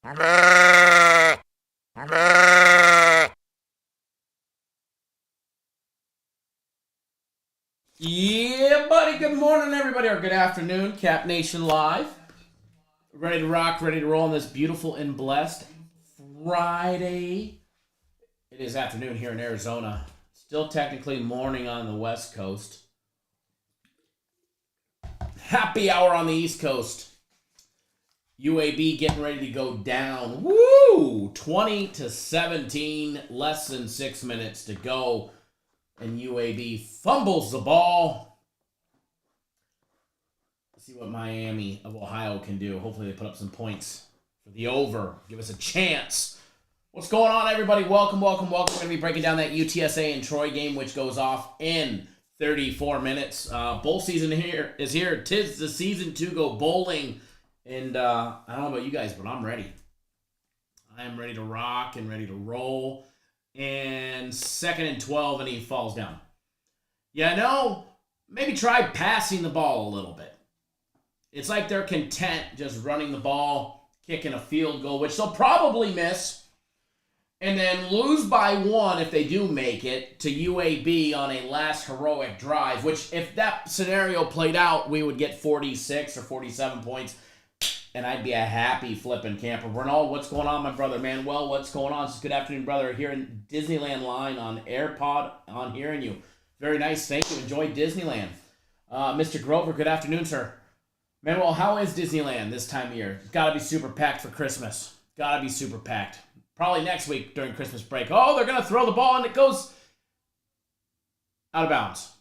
Yeah, buddy. Good morning, everybody, or good afternoon. Cap Nation Live. Ready to rock, ready to roll on this beautiful and blessed Friday. It is afternoon here in Arizona. Still technically morning on the West Coast. Happy hour on the East Coast. UAB getting ready to go down. Woo! 20-17, less than 6 minutes to go. And UAB fumbles the ball. Let's see what Miami of Ohio can do. Hopefully they put up some points for the over. Give us a chance. What's going on, everybody? Welcome. We're going to be breaking down that UTSA and Troy game, which goes off in 34 minutes. Bowl season is here. 'Tis the season to go bowling. And I don't know about you guys, but I'm ready. I am ready to rock and ready to roll. And 2nd and 12, and he falls down. Yeah, no, maybe try passing the ball a little bit. It's like they're content just running the ball, kicking a field goal, which they'll probably miss, and then lose by 1 if they do make it to UAB on a last heroic drive, which if that scenario played out, we would get 46 or 47 points. And I'd be a happy flipping camper. Ronald, what's going on, my brother? Manuel, what's going on? Good afternoon, brother. Here in Disneyland line on AirPod on hearing you. Very nice. Thank you. Enjoy Disneyland. Mr. Grover, good afternoon, sir. Manuel, how is Disneyland this time of year? Got to be super packed for Christmas. Got to be super packed. Probably next week during Christmas break. Oh, they're going to throw the ball and it goes out of bounds.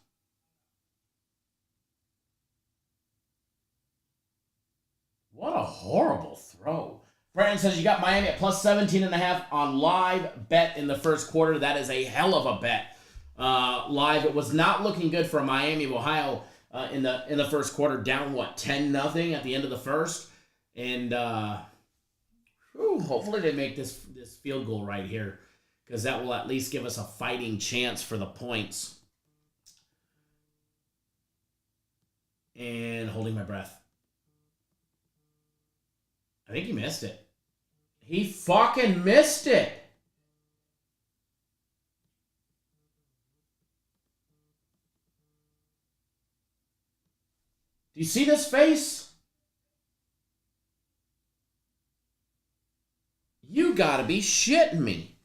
What a horrible throw. Brandon says you got Miami at plus 17.5 on live bet in the first quarter. That is a hell of a bet. Live, it was not looking good for Miami of Ohio in the first quarter. Down, 10-0 at the end of the first. And hopefully they make this field goal right here, because that will at least give us a fighting chance for the points. And holding my breath. I think he missed it. He fucking missed it. Do you see this face? You gotta be shitting me.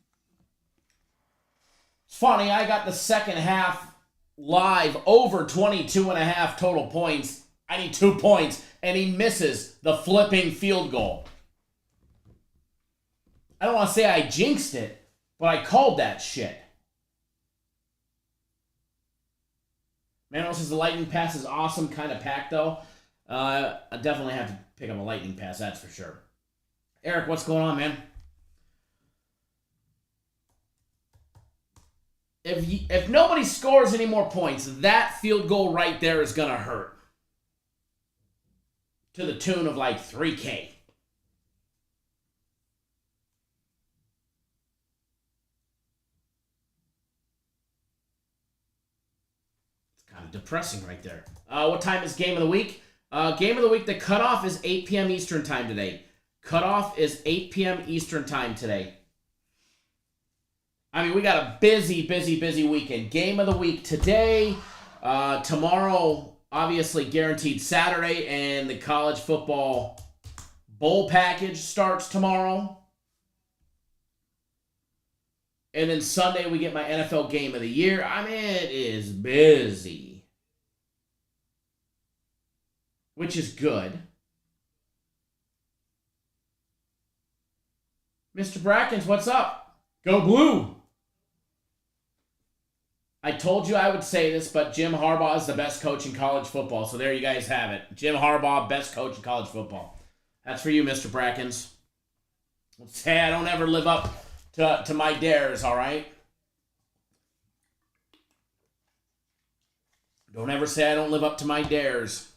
It's funny, I got the second half live over 22.5 total points. I need 2 points, and he misses the flipping field goal. I don't want to say I jinxed it, but I called that shit. Manuel says the lightning pass is awesome, kind of packed, though. I definitely have to pick up a lightning pass, that's for sure. Eric, what's going on, man? If nobody scores any more points, that field goal right there is going to hurt. To the tune of like 3K. It's kind of depressing right there. What time is game of the week? Game of the week, the cutoff is 8 p.m. Eastern time today. Cutoff is 8 p.m. Eastern time today. I mean, we got a busy weekend. Game of the week today. Tomorrow, obviously guaranteed Saturday, and the college football bowl package starts tomorrow. And then Sunday we get my NFL game of the year. I mean, it is busy. Which is good. Mr. Brackens, what's up? Go Blue! I told you I would say this, but Jim Harbaugh is the best coach in college football. So there you guys have it. Jim Harbaugh, best coach in college football. That's for you, Mr. Brackens. Say I don't ever live up to my dares, all right? Don't ever say I don't live up to my dares.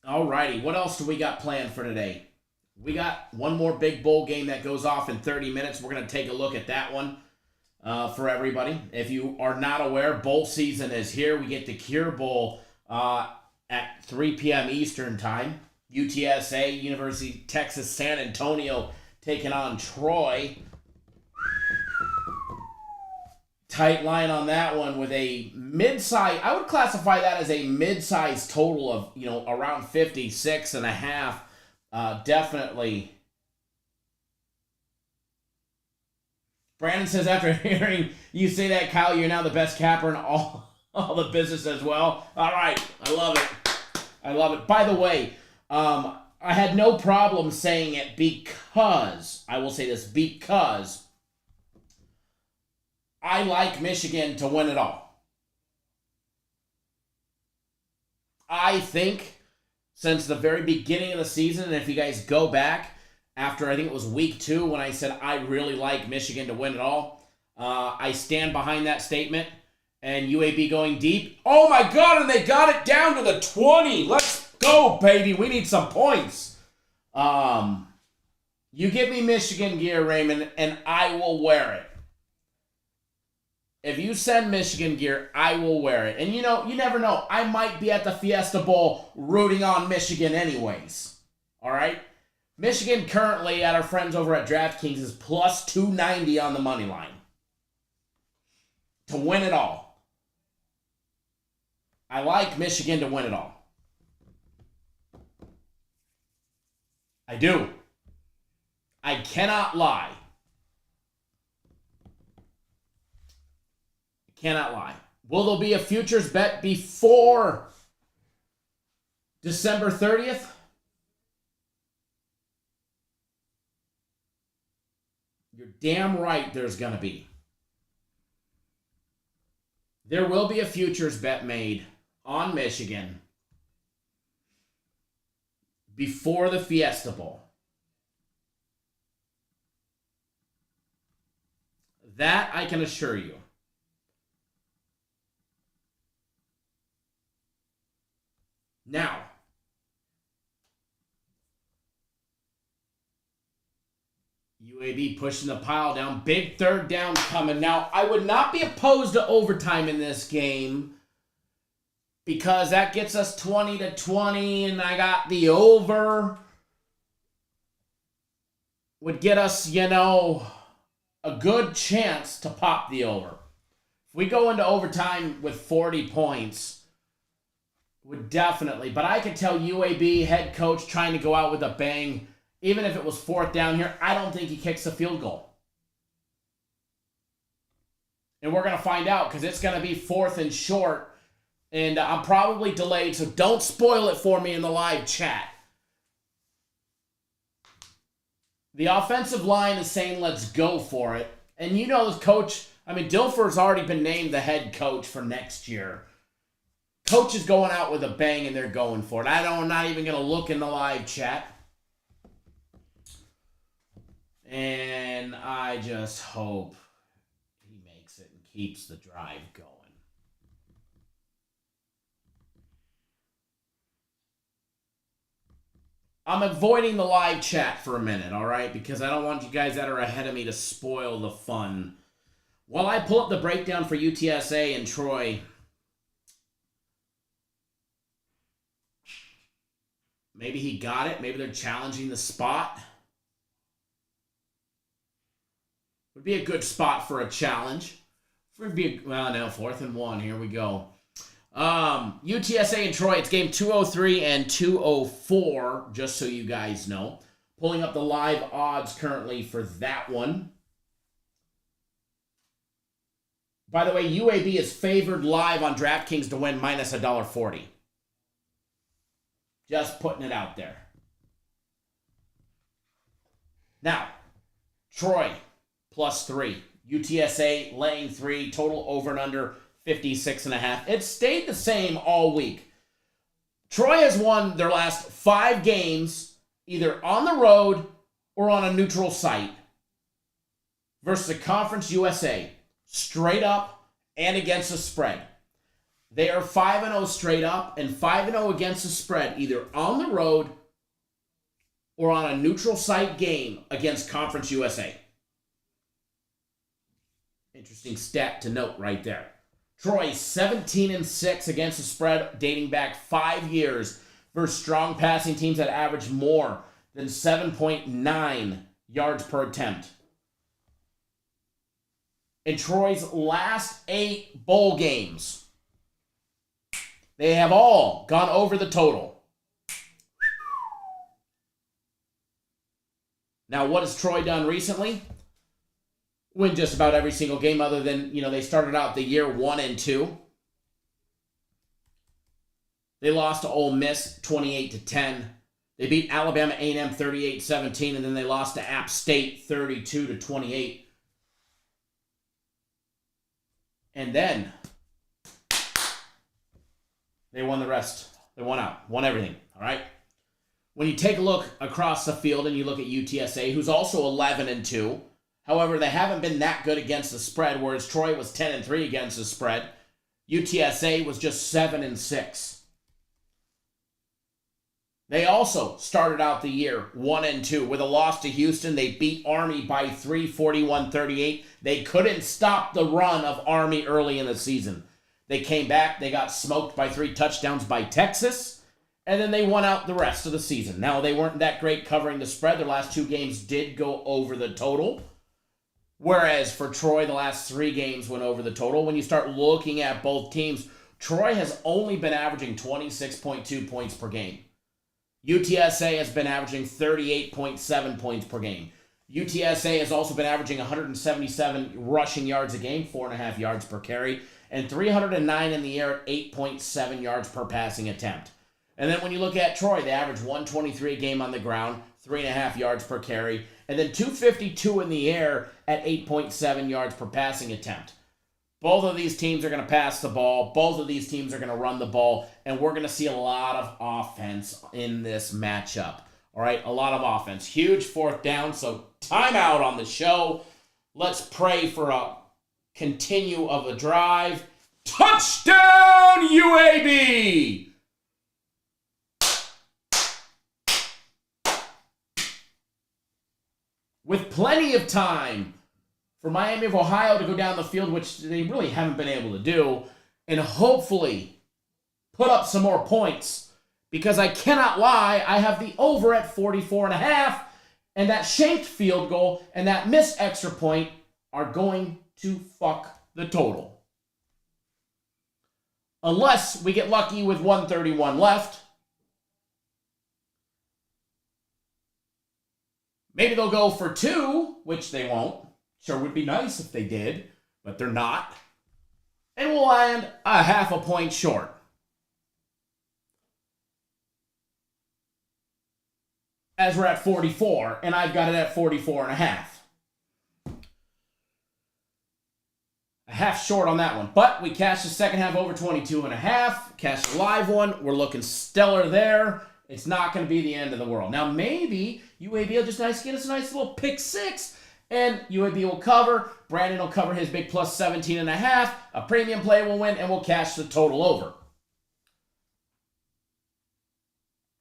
Alrighty, what else do we got planned for today? We got one more big bowl game that goes off in 30 minutes. We're going to take a look at that one for everybody. If you are not aware, bowl season is here. We get the Cure Bowl at 3 p.m. Eastern Time. UTSA, University of Texas San Antonio, taking on Troy. Tight line on that one with a mid-size. I would classify that as a mid-size total of, around 56.5. Definitely. Brandon says, after hearing you say that, Kyle, you're now the best capper in all the business as well. All right. I love it. I love it. By the way, I had no problem saying it because, I will say this, because I like Michigan to win it all. I think since the very beginning of the season, and if you guys go back after, I think it was week 2 when I said I really like Michigan to win it all, I stand behind that statement. And UAB going deep. Oh my God, and they got it down to the 20. Let's go, baby. We need some points. You give me Michigan gear, Raymond, and I will wear it. If you send Michigan gear, I will wear it. And you never know. I might be at the Fiesta Bowl rooting on Michigan anyways. All right? Michigan currently, at our friends over at DraftKings, is plus 290 on the money line to win it all. I like Michigan to win it all. I do. I cannot lie. I cannot lie. Will there be a futures bet before December 30th? You're damn right there's going to be. There will be a futures bet made on Michigan before the Fiesta Bowl. That I can assure you. Now, UAB pushing the pile down. Big third down coming. Now, I would not be opposed to overtime in this game because that gets us 20-20, and I got the over. Would get us, a good chance to pop the over. If we go into overtime with 40 points, would definitely. But I could tell UAB head coach trying to go out with a bang. Even if it was 4th down here, I don't think he kicks a field goal. And we're going to find out because it's going to be 4th and short. And I'm probably delayed, so don't spoil it for me in the live chat. The offensive line is saying, let's go for it. And the coach, Dilfer's already been named the head coach for next year. Coach is going out with a bang, and they're going for it. I'm not even going to look in the live chat. And I just hope he makes it and keeps the drive going. I'm avoiding the live chat for a minute, all right? Because I don't want you guys that are ahead of me to spoil the fun. While I pull up the breakdown for UTSA and Troy, maybe he got it. Maybe they're challenging the spot. Would be a good spot for a challenge. Would be 4th and 1. Here we go. UTSA and Troy. It's game 203 and 204. Just so you guys know, pulling up the live odds currently for that one. By the way, UAB is favored live on DraftKings to win minus $1.40. Just putting it out there. Now, Troy. +3. UTSA laying 3. Total over and under 56.5. It stayed the same all week. Troy has won their last 5 games either on the road or on a neutral site versus the Conference USA, straight up and against the spread. They are 5-0 straight up and 5-0 against the spread, either on the road or on a neutral site game against Conference USA. Interesting stat to note right there. Troy 17-6 against the spread dating back 5 years versus strong passing teams that average more than 7.9 yards per attempt. In Troy's last 8 bowl games, they have all gone over the total. Now, what has Troy done recently? Win just about every single game other than, they started out the year 1-2. They lost to Ole Miss 28-10. They beat Alabama A&M 38-17, and then they lost to App State 32-28. And then they won the rest. They won out. Won everything. All right? When you take a look across the field and you look at UTSA, who's also 11-2, however, they haven't been that good against the spread, whereas Troy was 10-3 against the spread. UTSA was just 7-6. They also started out the year 1-2 with a loss to Houston. They beat Army by 3, 41-38. They couldn't stop the run of Army early in the season. They came back. They got smoked by 3 touchdowns by Texas. And then they won out the rest of the season. Now, they weren't that great covering the spread. Their last 2 games did go over the total. Whereas for Troy, the last 3 games went over the total. When you start looking at both teams, Troy has only been averaging 26.2 points per game. UTSA has been averaging 38.7 points per game. UTSA has also been averaging 177 rushing yards a game, 4.5 yards per carry, and 309 in the air at 8.7 yards per passing attempt. And then when you look at Troy, they average 123 a game on the ground, 3.5 yards per carry, and then 252 in the air at 8.7 yards per passing attempt. Both of these teams are going to pass the ball. Both of these teams are going to run the ball, and we're going to see a lot of offense in this matchup. All right, a lot of offense. Huge 4th down, so timeout on the show. Let's pray for a continue of a drive. Touchdown, UAB! With plenty of time for Miami of Ohio to go down the field, which they really haven't been able to do, and hopefully put up some more points. Because I cannot lie, I have the over at 44.5, and that shanked field goal and that missed extra point are going to fuck the total. Unless we get lucky with 131 left. Maybe they'll go for 2, which they won't. Sure would be nice if they did, but they're not. And we'll land a 0.5 point short. As we're at 44, and I've got it at 44.5. A half short on that one. But we cashed the second half over 22.5. Cashed the live one. We're looking stellar there. It's not going to be the end of the world. Now, maybe UAB will just get us a nice little pick 6, and UAB will cover. Brandon will cover his big plus 17.5. A premium play will win, and we'll cash the total over.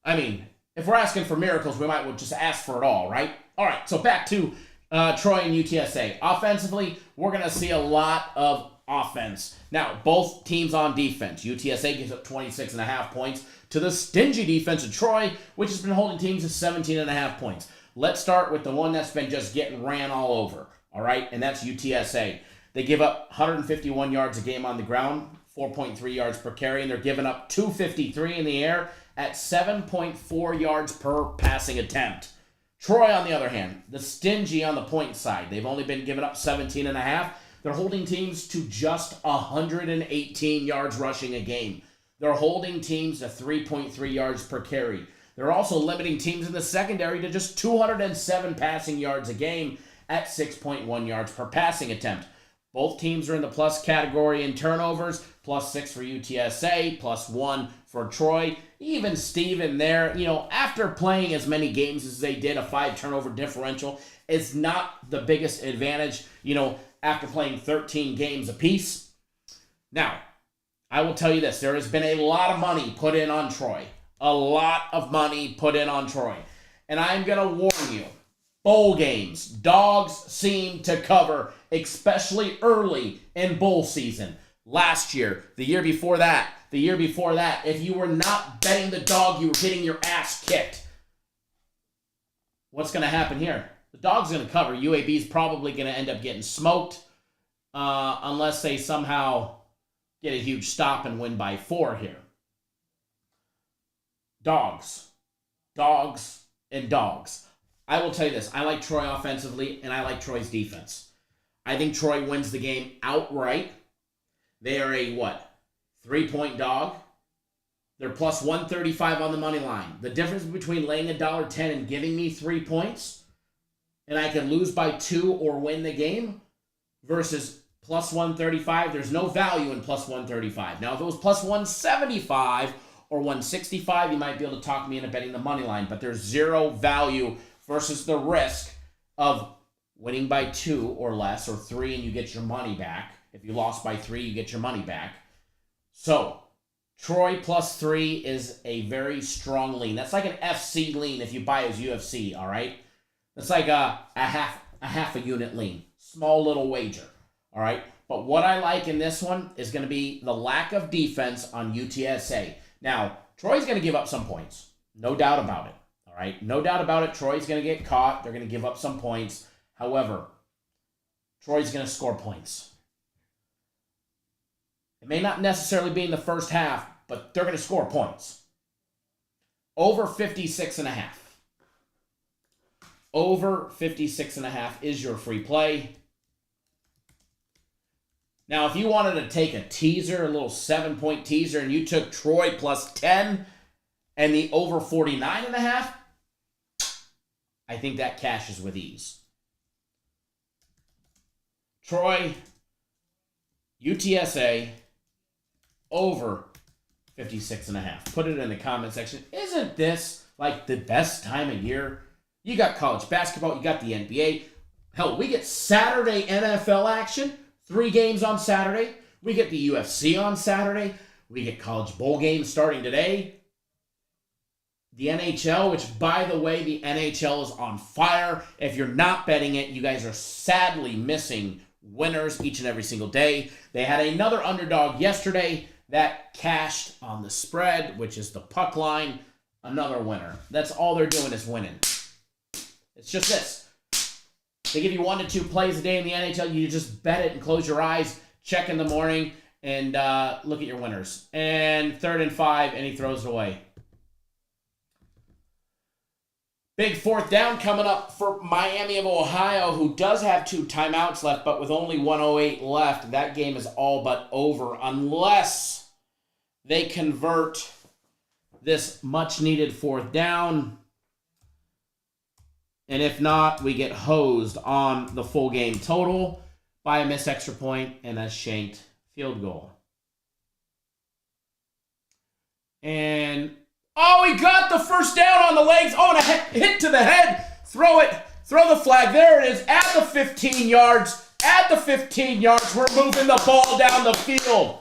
I mean, if we're asking for miracles, we might well just ask for it all, right? All right, so back to Troy and UTSA. Offensively, we're going to see a lot of offense. Now, both teams on defense. UTSA gives up 26.5 points to the stingy defense of Troy, which has been holding teams to 17.5 points. Let's start with the one that's been just getting ran all over, all right? And that's UTSA. They give up 151 yards a game on the ground, 4.3 yards per carry, and they're giving up 253 in the air at 7.4 yards per passing attempt. Troy, on the other hand, the stingy on the point side. They've only been giving up 17.5. They're holding teams to just 118 yards rushing a game. They're holding teams to 3.3 yards per carry. They're also limiting teams in the secondary to just 207 passing yards a game at 6.1 yards per passing attempt. Both teams are in the plus category in turnovers, +6 for UTSA, +1 for Troy. Even Steven there, after playing as many games as they did, a 5 turnover differential is not the biggest advantage, after playing 13 games apiece. Now, I will tell you this. There has been a lot of money put in on Troy. A lot of money put in on Troy. And I'm going to warn you, bowl games, dogs seem to cover, especially early in bowl season. last year, the year before that, the year before that. If you were not betting the dog, you were getting your ass kicked. What's going to happen here? The dog's going to cover. UAB is probably going to end up getting smoked unless they somehow get a huge stop and win by 4 here. Dogs. Dogs and dogs. I will tell you this. I like Troy offensively, and I like Troy's defense. I think Troy wins the game outright. They are a, 3-point dog. They're plus 135 on the money line. The difference between laying $1.10 and giving me 3 points, and I can lose by 2 or win the game, versus plus 135, there's no value in plus 135. Now, if it was plus 175 or 165, you might be able to talk me into betting the money line, but there's zero value versus the risk of winning by 2 or less, or 3 and you get your money back. If you lost by 3, you get your money back. So, Troy plus 3 is a very strong lean. That's like an FC lean if you buy his UFC, all right? That's like a half a unit lean. Small little wager, all right? But what I like in this one is going to be the lack of defense on UTSA. Now, Troy's going to give up some points. No doubt about it, all right? No doubt about it. Troy's going to get caught. They're going to give up some points. However, Troy's going to score points. It may not necessarily be in the first half, but they're going to score points. Over 56.5. Over 56.5 is your free play. Now, if you wanted to take a teaser, a little 7-point teaser, and you took Troy plus 10 and the over 49.5, I think that cashes with ease. Troy, UTSA, over 56.5. Put it in the comment section. Isn't this like the best time of year? You got college basketball, you got the NBA. Hell, we get Saturday NFL action. 3 games on Saturday. We get the UFC on Saturday. We get college bowl games starting today. The NHL, which, by the way, the NHL is on fire. If you're not betting it, you guys are sadly missing winners each and every single day. They had another underdog yesterday that cashed on the spread, which is the puck line. Another winner. That's all they're doing is winning. It's just this. They give you 1 to 2 plays a day in the NHL. You just bet it and close your eyes, check in the morning, and look at your winners. And 3rd and 5, and he throws it away. Big 4th down coming up for Miami of Ohio, who does have 2 timeouts left, but with only 1:08 left, that game is all but over unless they convert this much-needed 4th down. And if not, we get hosed on the full game total by a missed extra point and a shanked field goal. And, oh, he got the first down on the legs. Oh, and a hit to the head. Throw it. Throw the flag. There it is at the 15 yards. At the 15 yards, we're moving the ball down the field.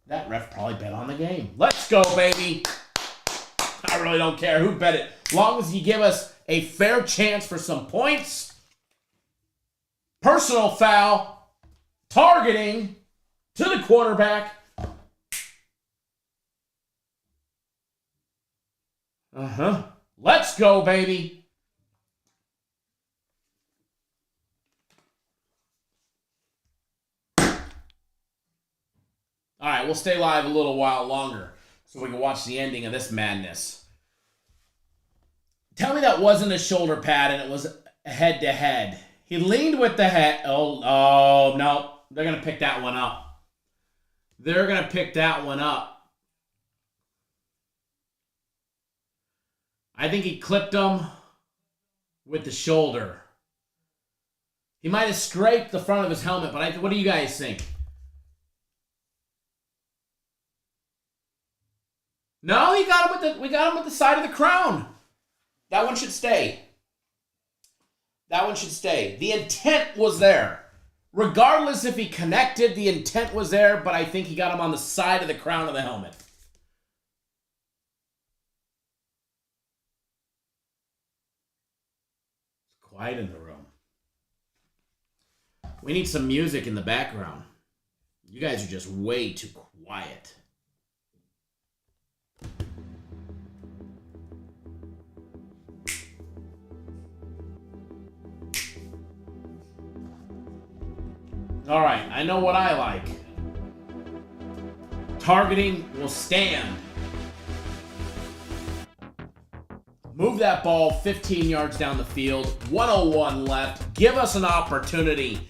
That ref probably bet on the game. Let's go, baby. I really don't care who bet it. As long as you give us a fair chance for some points. Personal foul. Targeting to the quarterback. Let's go, baby. All right, we'll stay live a little while longer so we can watch the ending of this madness. Tell me that wasn't a shoulder pad and it was head-to-head. He leaned with the head. Oh, no. They're going to pick that one up. They're going to pick that one up. I think he clipped him with the shoulder. He might have scraped the front of his helmet, but what do you guys think? No, we got him with the side of the crown. That one should stay. That one should stay. The intent was there. Regardless if he connected, the intent was there, but I think he got him on the side of the crown of the helmet. It's quiet in the room. We need some music in the background. You guys are just way too quiet. All right, I know what I like. Targeting will stand. Move that ball 15 yards down the field. 101 left. Give us an opportunity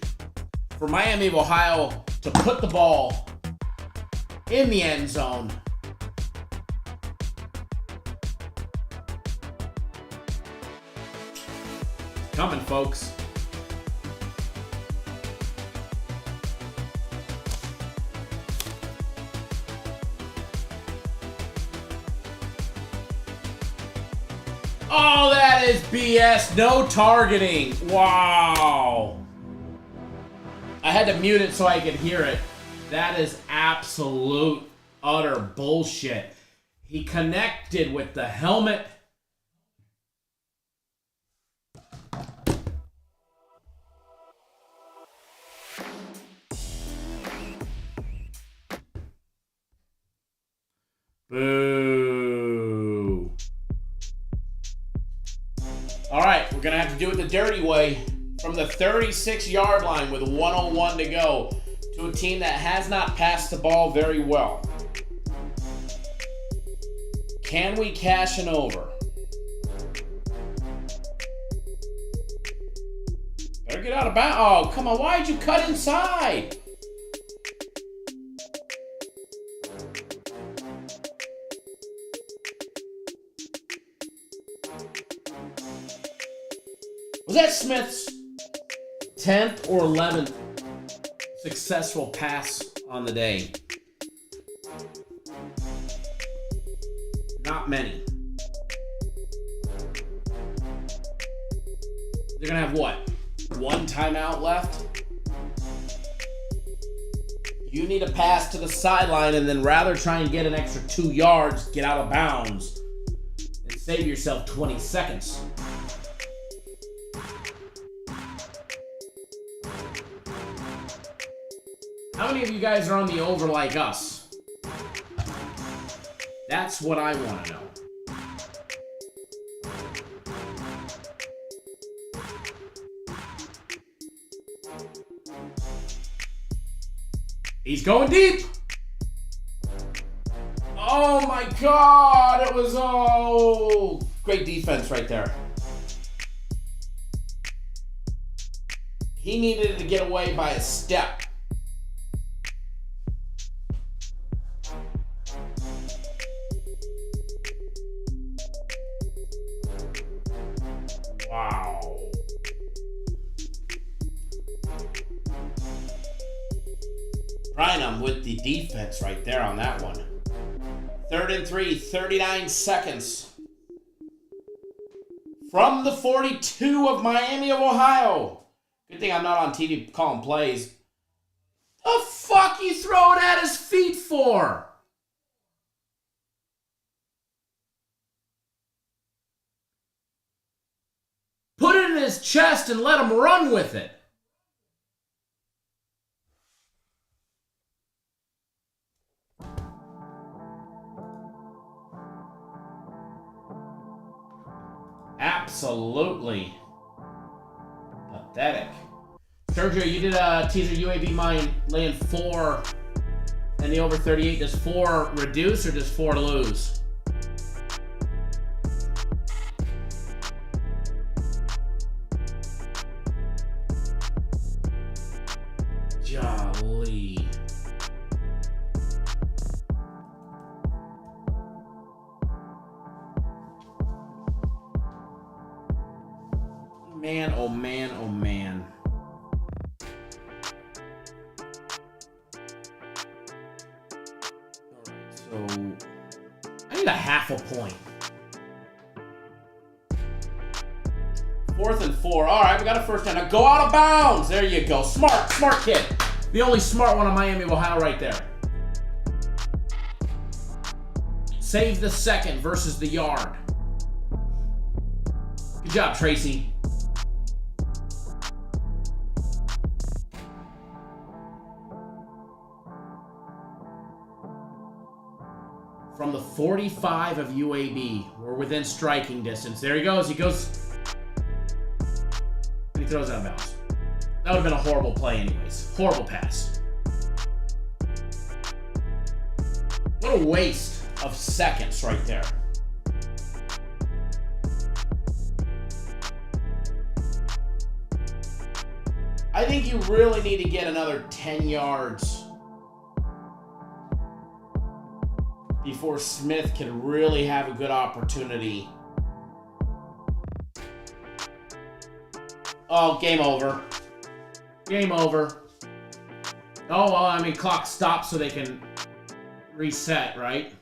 for Miami of Ohio to put the ball in the end zone. Coming, folks. Oh, that is BS. No targeting. Wow. I had to mute it so I could hear it. That is absolute, utter bullshit. He connected with the helmet. Boo. All right, we're going to have to do it the dirty way. From the 36-yard line with 101 to go to a team that has not passed the ball very well. Can we cash an over? Better get out of bounds. Oh, come on. Why'd you cut inside? Was that Smith's 10th or 11th successful pass on the day? Not many. They're going to have what? One timeout left? You need a pass to the sideline and then rather try and get an extra 2 yards, get out of bounds, and save yourself 20 seconds. How many of you guys are on the over like us? That's what I want to know. He's going deep. Oh my God, it was great defense right there. He needed to get away by a step. Wow. Bynum with the defense right there on that one. 3rd and 3, 39 seconds. From the 42 of Miami of Ohio. Good thing I'm not on TV calling plays. The fuck you throw it at his feet for? Put it in his chest and let him run with it. Absolutely pathetic. Sergio, you did a teaser UAB mine laying 4 and the over 38. Does 4 reduce or does 4 lose? Jolly. Man, oh man, oh man. Alright, so I need a half a point. 4th and 4. Alright, we got a first down. Now go out of bounds. There you go. Smart kid. The only smart one on Miami of Ohio right there. Save the second versus the yard. Good job, Tracy. from the 45 of UAB. We're within striking distance. There he goes. He goes. And he throws it out of bounds. That would have been a horrible play anyways. Horrible pass. What a waste of seconds right there. I think you really need to get another 10 yards before Smith can really have a good opportunity. Oh, game over. Game over. Oh, well, I mean, clock stops so they can reset, right?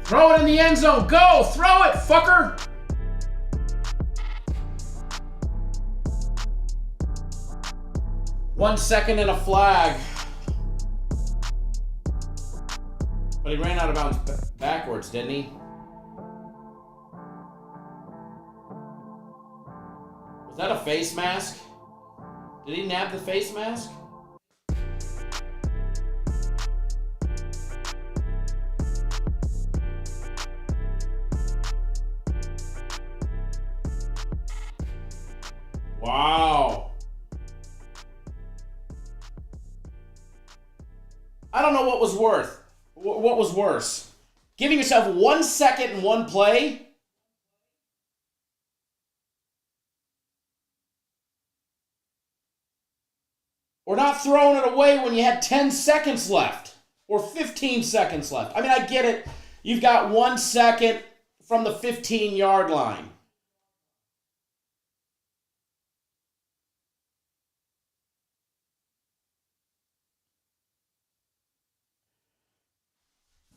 Throw it in the end zone. Go! Throw it, fucker! One second and a flag. But he ran out of bounds backwards, didn't he? Was that a face mask? Did he nab the face mask? Wow. I don't know what was worse. Giving yourself 1 second and one play, or not throwing it away when you had 10 seconds left or 15 seconds left. I mean, I get it. You've got 1 second from the 15-yard line.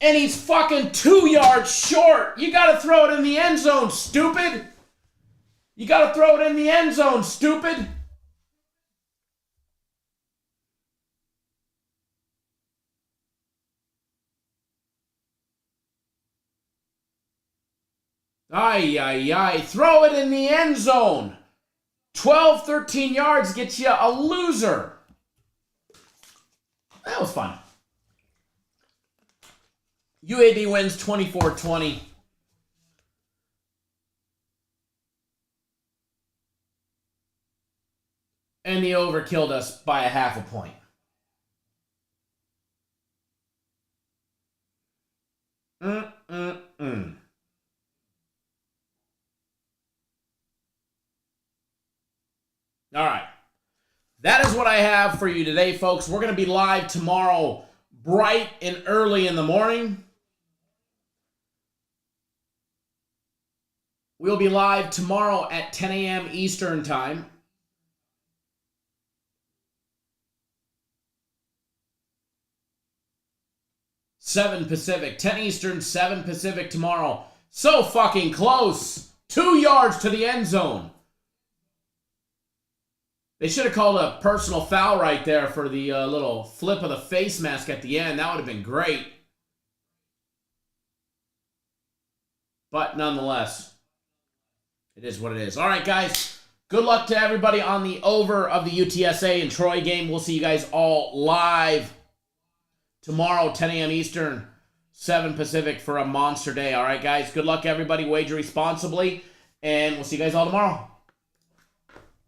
And he's fucking 2 yards short. You got to throw it in the end zone, stupid. You got to throw it in the end zone, stupid. Ay, ay, ay. Throw it in the end zone. 12, 13 yards gets you a loser. That was fun. UAB wins 24-20. And the over killed us by a half a point. All right. That is what I have for you today, folks. We're going to be live tomorrow bright and early in the morning. We'll be live tomorrow at 10 a.m. Eastern Time. $7 Pacific. 10 Eastern, 7 Pacific tomorrow. So fucking close. 2 yards to the end zone. They should have called a personal foul right there for the little flip of the face mask at the end. That would have been great. But nonetheless, it is what it is. All right, guys. Good luck to everybody on the over of the UTSA and Troy game. We'll see you guys all live tomorrow, 10 a.m. Eastern, 7 Pacific for a monster day. All right, guys. Good luck, everybody. Wager responsibly. And we'll see you guys all tomorrow.